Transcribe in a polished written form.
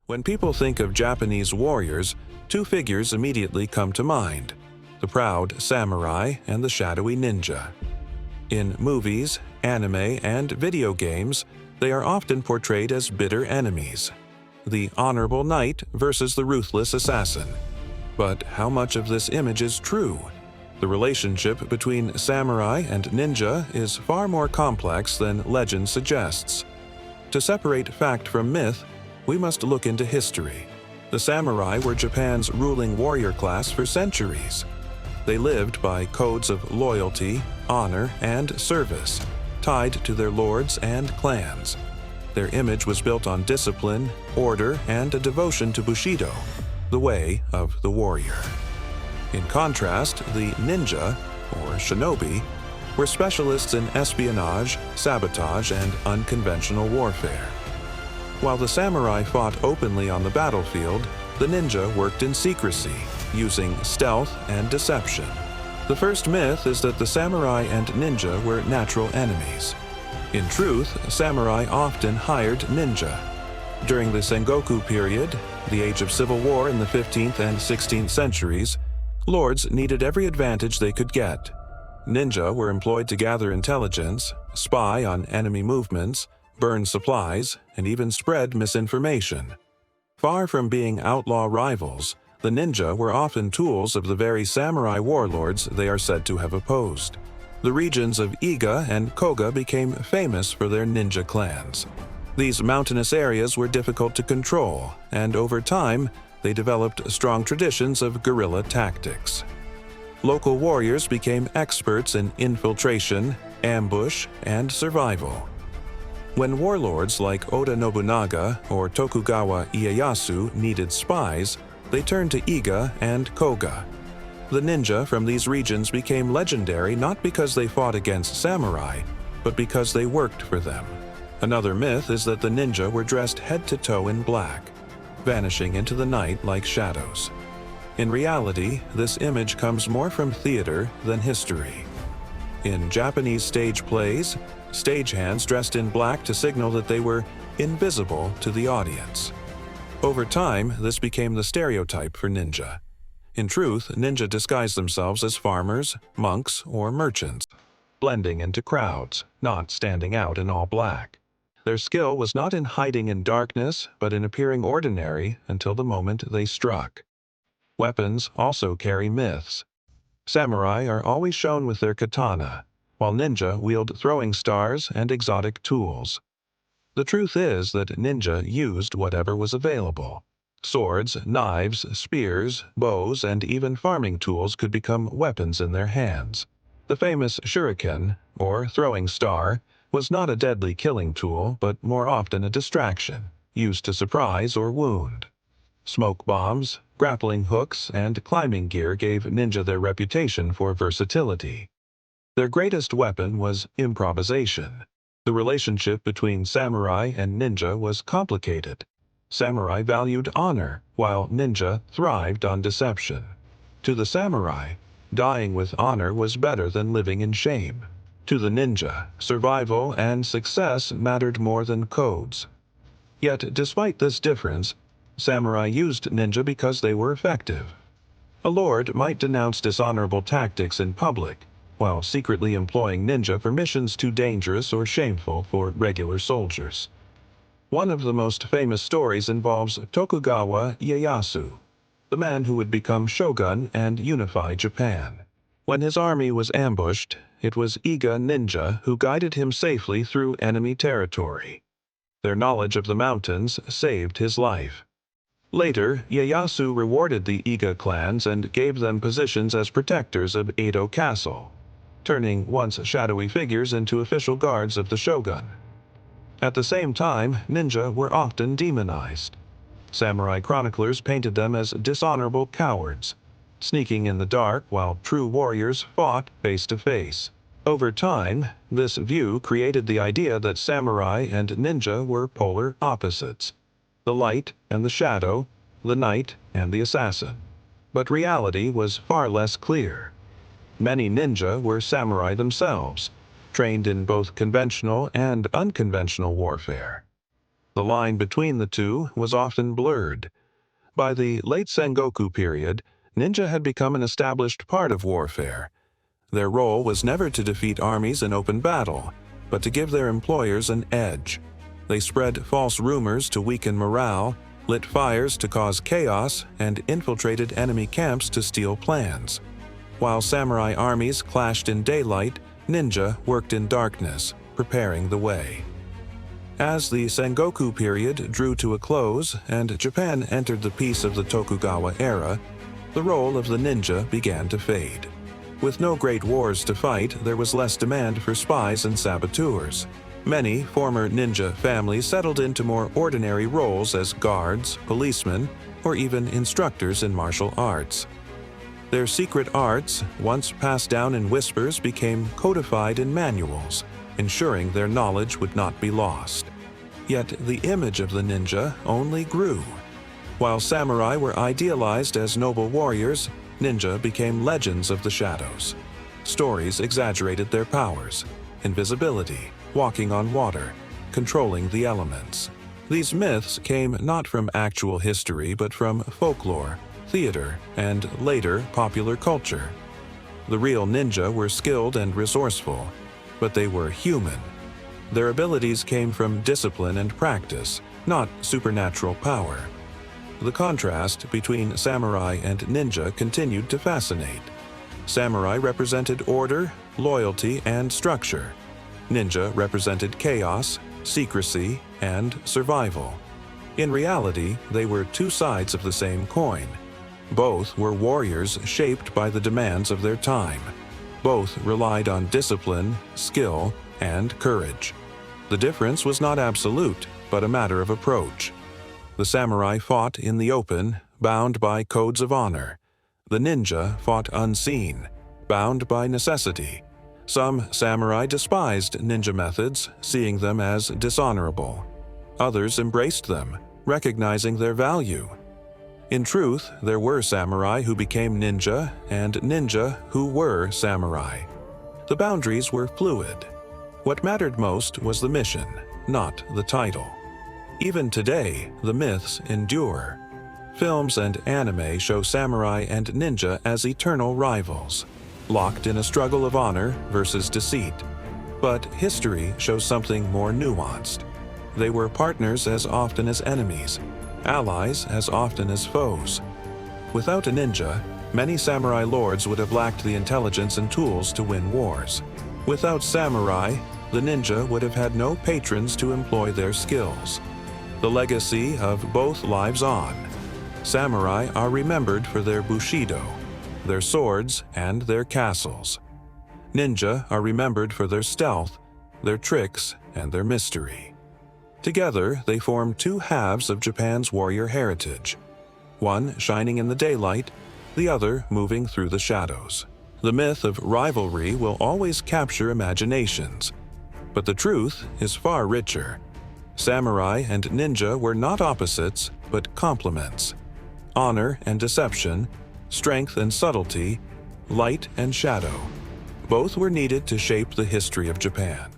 When people think of Japanese warriors, two figures immediately come to mind: the proud samurai and the shadowy ninja. In movies, anime, and video games, they are often portrayed as bitter enemies. The honorable knight versus the ruthless assassin. But how much of this image is true? The relationship between samurai and ninja is far more complex than legend suggests. To separate fact from myth, we must look into history. The samurai were Japan's ruling warrior class for centuries. They lived by codes of loyalty, honor, and service, tied to their lords and clans. Their image was built on discipline, order, and a devotion to Bushido, the way of the warrior. In contrast, the ninja, or shinobi, were specialists in espionage, sabotage, and unconventional warfare. While the samurai fought openly on the battlefield, the ninja worked in secrecy, using stealth and deception. The first myth is that the samurai and ninja were natural enemies. In truth, samurai often hired ninja. During the Sengoku period, the age of civil war in the 15th and 16th centuries, lords needed every advantage they could get. Ninja were employed to gather intelligence, spy on enemy movements, burn supplies, and even spread misinformation. Far from being outlaw rivals, the ninja were often tools of the very samurai warlords they are said to have opposed. The regions of Iga and Koga became famous for their ninja clans. These mountainous areas were difficult to control, and over time, they developed strong traditions of guerrilla tactics. Local warriors became experts in infiltration, ambush, and survival. When warlords like Oda Nobunaga or Tokugawa Ieyasu needed spies, they turned to Iga and Koga. The ninja from these regions became legendary not because they fought against samurai, but because they worked for them. Another myth is that the ninja were dressed head to toe in black, vanishing into the night like shadows. In reality, this image comes more from theater than history. In Japanese stage plays, stagehands dressed in black to signal that they were invisible to the audience. Over time, this became the stereotype for ninja. In truth, ninja disguised themselves as farmers, monks, or merchants, blending into crowds, not standing out in all black. Their skill was not in hiding in darkness, but in appearing ordinary until the moment they struck. Weapons also carry myths. Samurai are always shown with their katana, while ninja wield throwing stars and exotic tools. The truth is that ninja used whatever was available. Swords, knives, spears, bows, and even farming tools could become weapons in their hands. The famous shuriken, or throwing star, was not a deadly killing tool, but more often a distraction, used to surprise or wound. Smoke bombs, grappling hooks, and climbing gear gave ninja their reputation for versatility. Their greatest weapon was improvisation. The relationship between samurai and ninja was complicated. Samurai valued honor, while ninja thrived on deception. To the samurai, dying with honor was better than living in shame. To the ninja, survival and success mattered more than codes. Yet, despite this difference, samurai used ninja because they were effective. A lord might denounce dishonorable tactics in public, while secretly employing ninja for missions too dangerous or shameful for regular soldiers. One of the most famous stories involves Tokugawa Ieyasu, the man who would become shogun and unify Japan. When his army was ambushed, it was Iga Ninja who guided him safely through enemy territory. Their knowledge of the mountains saved his life. Later, Ieyasu rewarded the Iga clans and gave them positions as protectors of Edo Castle, turning once shadowy figures into official guards of the shogun. At the same time, ninja were often demonized. Samurai chroniclers painted them as dishonorable cowards, sneaking in the dark while true warriors fought face to face. Over time, this view created the idea that samurai and ninja were polar opposites: the light and the shadow, the knight and the assassin. But reality was far less clear. Many ninja were samurai themselves, trained in both conventional and unconventional warfare. The line between the two was often blurred. By the late Sengoku period, ninja had become an established part of warfare. Their role was never to defeat armies in open battle, but to give their employers an edge. They spread false rumors to weaken morale, lit fires to cause chaos, and infiltrated enemy camps to steal plans. While samurai armies clashed in daylight, ninja worked in darkness, preparing the way. As the Sengoku period drew to a close and Japan entered the peace of the Tokugawa era, the role of the ninja began to fade. With no great wars to fight, there was less demand for spies and saboteurs. Many former ninja families settled into more ordinary roles as guards, policemen, or even instructors in martial arts. Their secret arts, once passed down in whispers, became codified in manuals, ensuring their knowledge would not be lost. Yet the image of the ninja only grew. While samurai were idealized as noble warriors, ninja became legends of the shadows. Stories exaggerated their powers: invisibility, walking on water, controlling the elements. These myths came not from actual history but from folklore, theater, and later popular culture. The real ninja were skilled and resourceful, but they were human. Their abilities came from discipline and practice, not supernatural power. The contrast between samurai and ninja continued to fascinate. Samurai represented order, loyalty, and structure. Ninja represented chaos, secrecy, and survival. In reality, they were two sides of the same coin. Both were warriors shaped by the demands of their time. Both relied on discipline, skill, and courage. The difference was not absolute, but a matter of approach. The samurai fought in the open, bound by codes of honor. The ninja fought unseen, bound by necessity. Some samurai despised ninja methods, seeing them as dishonorable. Others embraced them, recognizing their value. In truth, there were samurai who became ninja and ninja who were samurai. The boundaries were fluid. What mattered most was the mission, not the title. Even today, the myths endure. Films and anime show samurai and ninja as eternal rivals, locked in a struggle of honor versus deceit. But history shows something more nuanced. They were partners as often as enemies, allies as often as foes. Without a ninja, many samurai lords would have lacked the intelligence and tools to win wars. Without samurai, the ninja would have had no patrons to employ their skills. The legacy of both lives on. Samurai are remembered for their bushido, their swords, and their castles. Ninja are remembered for their stealth, their tricks, and their mystery. Together, they form two halves of Japan's warrior heritage, one shining in the daylight, the other moving through the shadows. The myth of rivalry will always capture imaginations, but the truth is far richer. Samurai and ninja were not opposites, but complements. Honor and deception, strength and subtlety, light and shadow. Both were needed to shape the history of Japan.